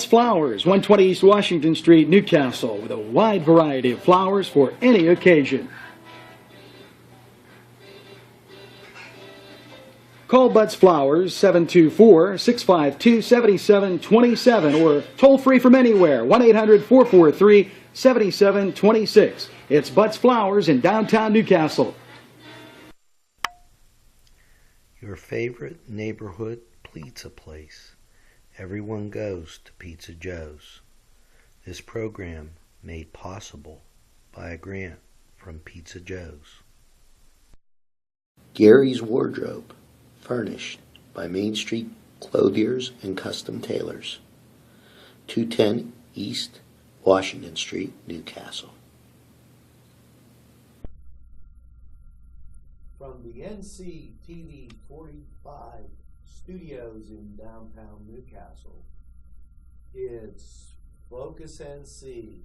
Flowers, 120 East Washington Street, Newcastle, with a wide variety of flowers for any occasion. Call Butts Flowers 724-652-7727 or toll free from anywhere 1-800-443-7726. It's Butts Flowers in downtown Newcastle. Your favorite neighborhood pizza place. Everyone goes to Pizza Joe's. This program made possible by a grant from Pizza Joe's. Gary's Wardrobe, furnished by Main Street Clothiers and Custom Tailors, 210 East Washington Street, Newcastle. From the NCTV 45 studios in downtown Newcastle, it's Focus NC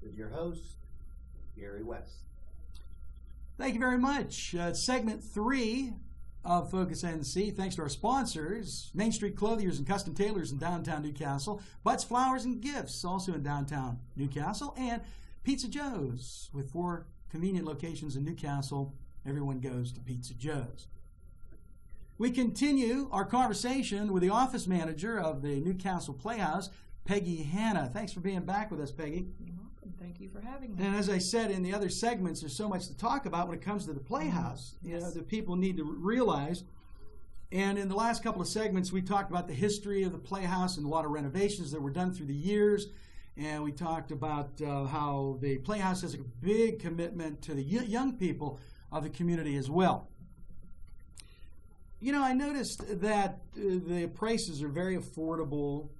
with your host, Gary West. Thank you very much. Segment 3 of Focus NC, thanks to our sponsors, Main Street Clothiers and Custom Tailors in downtown Newcastle, Butts Flowers and Gifts, also in downtown Newcastle, and Pizza Joe's, with 4 convenient locations in Newcastle. Everyone goes to Pizza Joe's. We continue our conversation with the office manager of the Castle Playhouse, Peggy Hanna. Thanks for being back with us, Peggy. You're welcome. Thank you for having me. And as I said in the other segments, there's so much to talk about when it comes to the Playhouse. Yes. You know, that people need to realize. And in the last couple of segments, we talked about the history of the Playhouse and a lot of renovations that were done through the years. And we talked about how the Playhouse has a big commitment to the young people of the community as well. You know, I noticed that the prices are very affordable,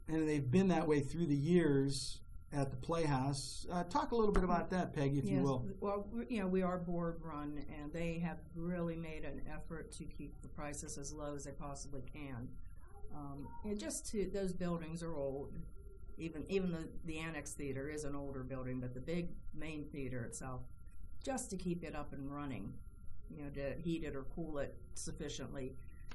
and they've been that way through the years at the Playhouse. Talk a little bit about that, Peggy, if you will. Well, you know, we are board run, and they have really made an effort to keep the prices as low as they possibly can. And those buildings are old. Even the Annex Theater is an older building, but the big main theater itself, just to keep it up and running, you know, to heat it or cool it sufficiently,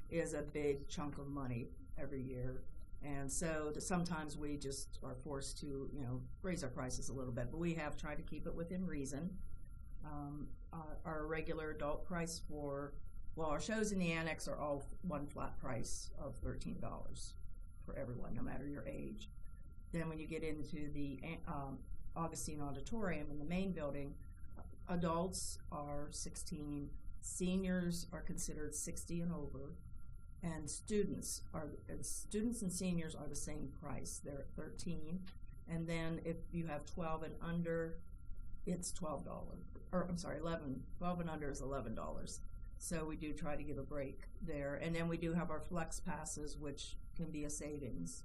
is a big chunk of money every year. And so sometimes we just are forced to, you know, raise our prices a little bit, but we have tried to keep it within reason. Our regular adult price our shows in the Annex are all one flat price of $13 for everyone, no matter your age. Then when you get into the Augustine Auditorium in the main building, adults are $16, seniors are considered 60 and over, and students and seniors are the same price. They're at $13, and then if you have 12 and under, it's $12. Or I'm sorry, 11. 12 and under is $11. So we do try to give a break there, and then we do have our flex passes, which can be a savings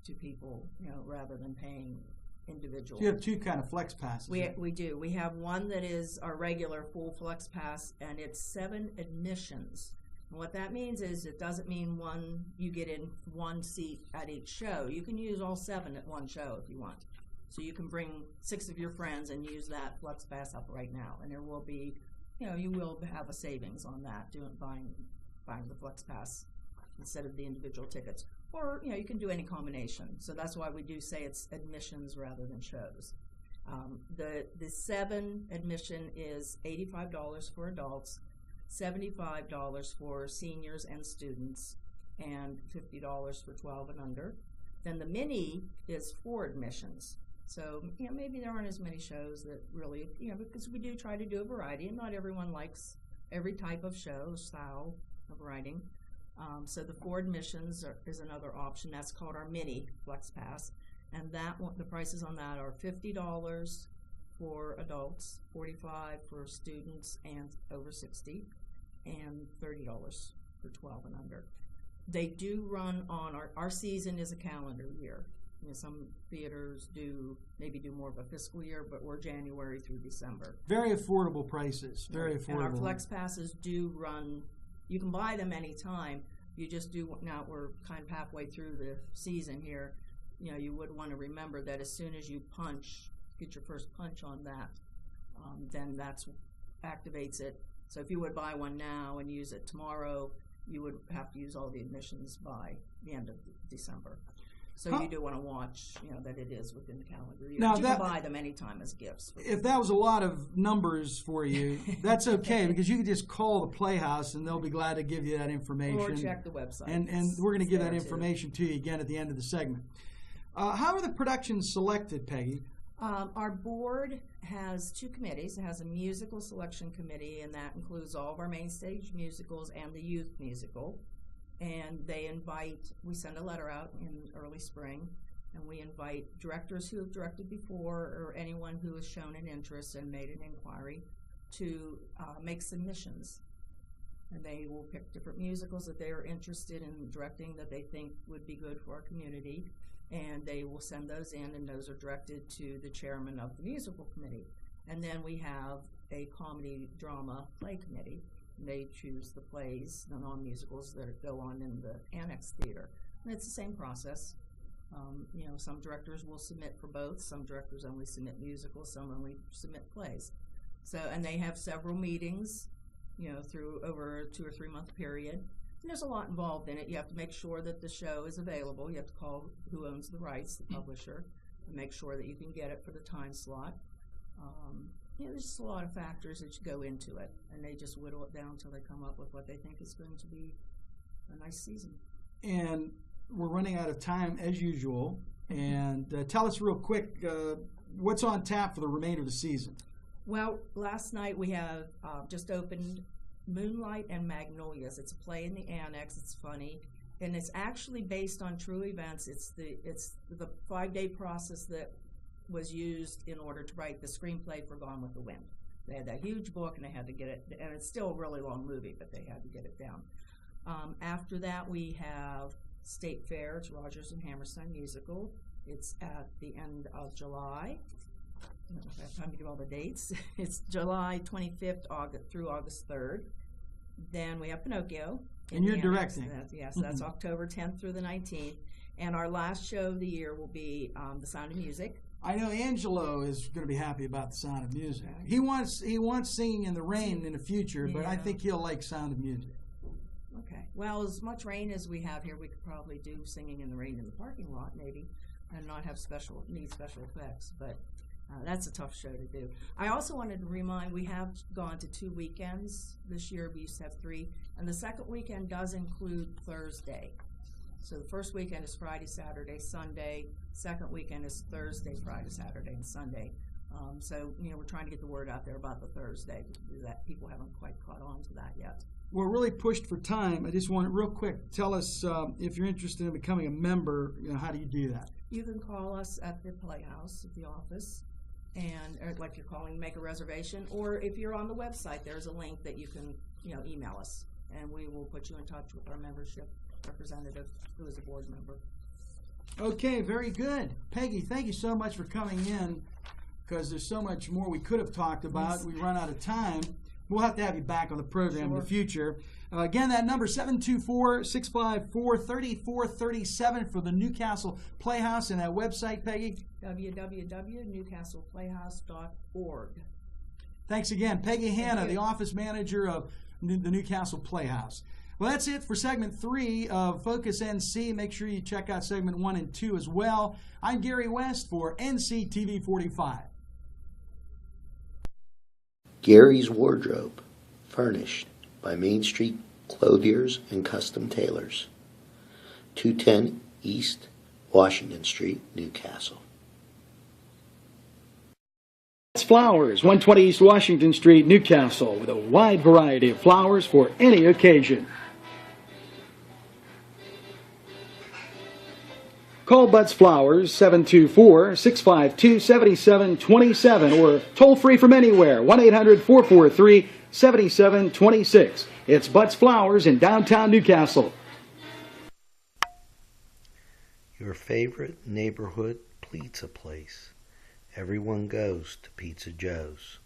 to people, you know, rather than paying individual. So you have 2 kind of flex passes. We do. We have one that is our regular full flex pass, and it's 7 admissions. And what that means is it doesn't mean you get in 1 seat at each show. You can use all 7 at one show if you want. So you can bring 6 of your friends and use that flex pass up right now, and there will be, you know, you will have a savings on that buying the flex pass instead of the individual tickets. Or, you know, you can do any combination. So that's why we do say it's admissions rather than shows. The 7 admission is $85 for adults, $75 for seniors and students, and $50 for 12 and under. Then the mini is 4 admissions. So, you know, maybe there aren't as many shows that really, you know, because we do try to do a variety, and not everyone likes every type of show, style of writing. So the 4 admissions is another option. That's called our mini flex pass, and that one, the prices on that are $50 for adults, $45 for students and over 60, and $30 for 12 and under. They do run on our season is a calendar year. You know, some theaters maybe do more of a fiscal year, but we're January through December. Very affordable prices. Very affordable. And our flex passes do run. You can buy them anytime. You just do, now we're kind of halfway through the season here, you know, you would want to remember that as soon as you get your first punch on that, then that's activates it. So if you would buy one now and use it tomorrow, you would have to use all the admissions by the end of December. So you do want to watch, that it is within the calendar year. Now You can buy them anytime as gifts. If that was a lot of numbers for you, that's okay, because you can just call the Playhouse and they'll be glad to give you that information. Or check the website. And we're going to give that information to you again at the end of the segment. How are the productions selected, Peggy? Our board has two committees. It has a musical selection committee, and that includes all of our main stage musicals and the youth musical. And we send a letter out in early spring, and we invite directors who have directed before or anyone who has shown an interest and made an inquiry to make submissions. And they will pick different musicals that they are interested in directing that they think would be good for our community, and they will send those in, and those are directed to the chairman of the musical committee. And then we have a comedy drama play committee. They choose the plays, the non-musicals that go on in the Annex Theater. And it's the same process. Some directors will submit for both. Some directors only submit musicals. Some only submit plays. And they have several meetings, through over a 2 or 3 month period. And there's a lot involved in it. You have to make sure that the show is available. You have to call who owns the rights, the publisher, and make sure that you can get it for the time slot. There's just a lot of factors that go into it, and they just whittle it down until they come up with what they think is going to be a nice season. And we're running out of time as usual. And tell us real quick, what's on tap for the remainder of the season? Well, last night we have just opened Moonlight and Magnolias. It's a play in the Annex. It's funny, and it's actually based on true events. It's the 5-day process that was used in order to write the screenplay for Gone with the Wind. They had that huge book, and they had to get it, and it's still a really long movie, but they had to get it down. After that, we have State Fair. It's Rodgers and Hammerstein musical. It's at the end of July. I don't know if I have time to give all the dates. It's July 25th through August 3rd. Then we have Pinocchio. And you're directing. Yes, that's October 10th through the 19th. And our last show of the year will be The Sound of Music. I know Angelo is going to be happy about The Sound of Music. He wants Singing in the Rain in the future, but I think he'll like Sound of Music. Okay. Well, as much rain as we have here, we could probably do Singing in the Rain in the parking lot, maybe, and not have special effects. But that's a tough show to do. I also wanted to remind, we have gone to 2 weekends this year. We used to have 3, and the second weekend does include Thursday. So the first weekend is Friday, Saturday, Sunday. Second weekend is Thursday, Friday, Saturday, and Sunday. We're trying to get the word out there about the Thursday. That people haven't quite caught on to that yet. We're really pushed for time. I just want to real quick tell us if you're interested in becoming a member. How do you do that? You can call us at the Playhouse at the office, and like you're calling, make a reservation. Or if you're on the website, there's a link that you can email us, and we will put you in touch with our membership representative who is a board member. Okay, very good. Peggy, thank you so much for coming in, because there's so much more we could have talked about. Yes. We run out of time. We'll have to have you back on the program in the future. Again, that number 724-654-3437 for the Newcastle Playhouse, and that website, Peggy? www.newcastleplayhouse.org. Thanks again. Peggy Hanna, the office manager of the Newcastle Playhouse. Well, that's it for segment 3 of Focus NC. Make sure you check out segment 1 and 2 as well. I'm Gary West for NCTV 45. Gary's Wardrobe, furnished by Main Street Clothiers and Custom Tailors, 210 East Washington Street, Newcastle. It's Flowers, 120 East Washington Street, Newcastle, with a wide variety of flowers for any occasion. Call Butts Flowers, 724-652-7727, or toll free from anywhere, 1-800-443-7726. It's Butts Flowers in downtown Newcastle. Your favorite neighborhood pizza place. Everyone goes to Pizza Joe's.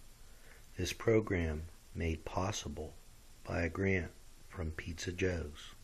This program made possible by a grant from Pizza Joe's.